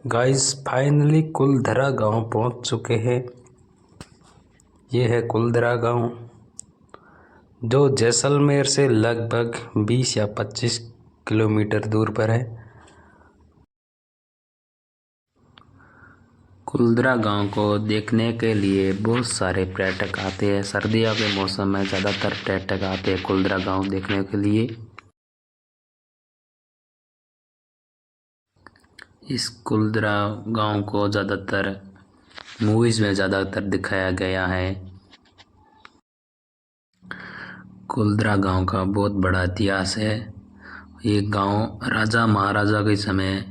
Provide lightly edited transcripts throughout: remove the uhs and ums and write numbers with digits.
Guys finally Kuldhara गांव पहुंच चुके हैं। ये है कुलधरा गांव जो जैसलमेर से लगभग 20 या 25 किलोमीटर दूर पर है। कुलधरा गांव को देखने के लिए बहुत सारे पर्यटक आते हैं। सर्दियों के मौसम में ज़्यादातर पर्यटक आते हैं कुलधरा गांव देखने के लिए। इस कुलधरा गांव को ज़्यादातर मूवीज़ में ज़्यादातर दिखाया गया है। कुलधरा गांव का बहुत बड़ा इतिहास है। ये गांव राजा महाराजा के समय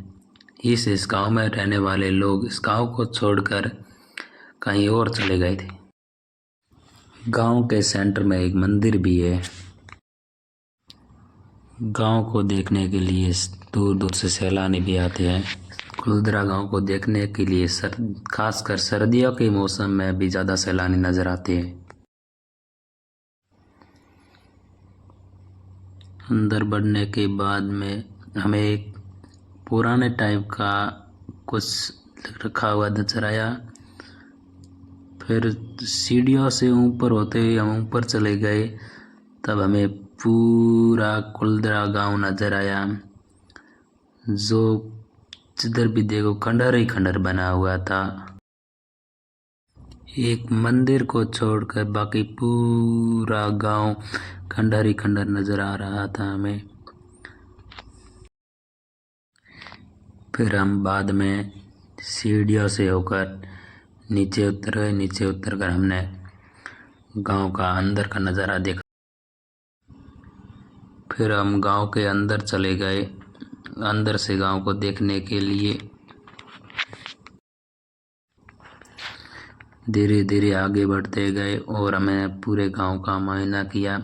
इस गांव में रहने वाले लोग इस गांव को छोड़कर कहीं और चले गए थे। गांव के सेंटर में एक मंदिर भी है। गांव को देखने के लिए दूर दूर से सैलानी भी आते हैं। कुलधरा गांव को देखने के लिए खासकर सर्दियों के मौसम में भी ज़्यादा सैलानी नज़र आते हैं। अंदर बढ़ने के बाद में हमें एक पुराने टाइप का कुछ रखा हुआ नजर आया। फिर सीढ़ियों से ऊपर होते हुए हम ऊपर चले गए, तब हमें पूरा कुलधरा गांव नजर आया, जो जिधर भी देखो खंडर ही खंडर बना हुआ था। एक मंदिर को छोड़कर बाकी पूरा गांव खंडर ही खंडर नजर आ रहा था हमें। फिर हम बाद में सीढ़ियों से होकर नीचे उतरे। नीचे उतरकर हमने गांव का अंदर का नज़ारा देखा। फिर हम गांव के अंदर चले गए, अंदर से गांव को देखने के लिए। धीरे धीरे आगे बढ़ते गए और हमें पूरे गांव का मुआयना किया।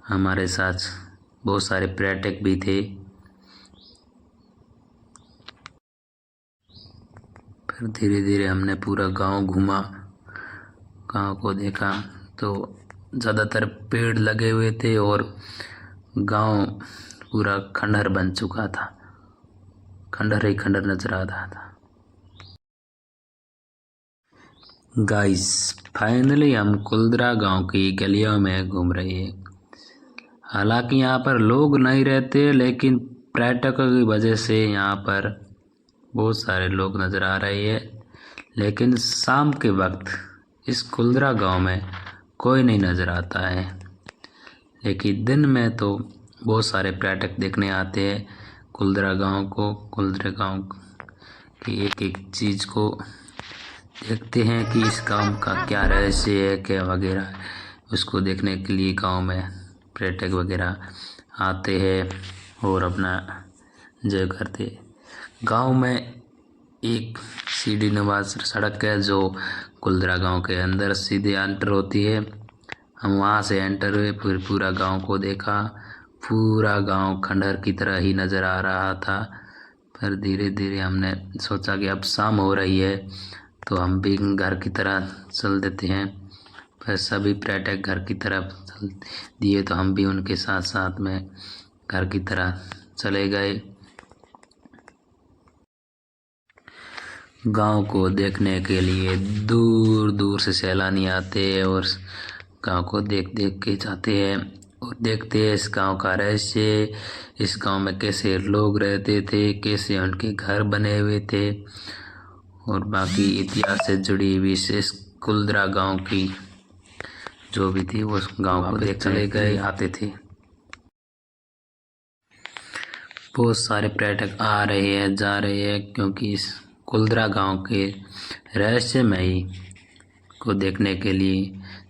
हमारे साथ बहुत सारे पर्यटक भी थे। फिर धीरे धीरे हमने पूरा गांव घूमा, गांव को देखा तो ज़्यादातर पेड़ लगे हुए थे और गांव पूरा खंडर बन चुका था, खंडर ही खंडर नजर आ रहा था। गाइस फाइनली हम कुलधरा गांव की गलियों में घूम रहे हैं। हालांकि यहाँ पर लोग नहीं रहते, लेकिन पर्यटकों की वजह से यहाँ पर बहुत सारे लोग नज़र आ रहे हैं। लेकिन शाम के वक्त इस कुलधरा गांव में कोई नहीं नज़र आता है, लेकिन दिन में तो बहुत सारे पर्यटक देखने आते हैं कुलधरा गांव को। कुलधरा गांव की एक एक चीज़ को देखते हैं कि इस गांव का क्या रहस्य है, क्या वगैरह। उसको देखने के लिए गांव में पर्यटक वगैरह आते हैं और अपना एंजॉय करते हैं। गांव में एक सीढ़ी नुमा सड़क है जो कुलधरा गांव के अंदर सीधे एंटर होती है। हम वहां से एंटर हुए, फिर पूरा गांव को देखा। पूरा गांव खंडहर की तरह ही नज़र आ रहा था। फिर धीरे धीरे हमने सोचा कि अब शाम हो रही है तो हम भी घर की तरह चल देते हैं। फिर सभी पर्यटक घर की तरफ चल दिए तो हम भी उनके साथ साथ में घर की तरह चले गए। गांव को देखने के लिए दूर दूर से सैलानी आते हैं और गांव को देख देख के जाते हैं और देखते हैं इस गांव का रहस्य, इस गांव में कैसे लोग रहते थे, कैसे उनके घर बने हुए थे और बाकी इतिहास से जुड़ी हुई इस कुलधरा गांव की जो भी थी वो गांव को देख चले गए आते थे। बहुत सारे पर्यटक आ रहे हैं, जा रहे हैं, क्योंकि इस कुलधरा गांव के रहस्यमयी को देखने के लिए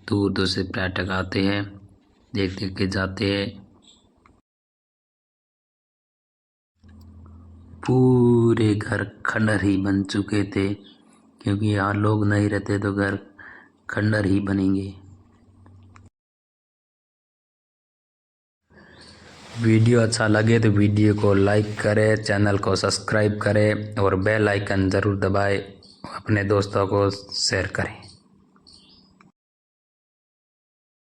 दूर दूर से पर्यटक आते हैं, देख देख के जाते हैं। पूरे घर खंडर ही बन चुके थे, क्योंकि यहाँ लोग नहीं रहते तो घर खंडर ही बनेंगे। वीडियो अच्छा लगे तो वीडियो को लाइक करें, चैनल को सब्सक्राइब करें और बेल आइकन ज़रूर दबाएं, अपने दोस्तों को शेयर करें।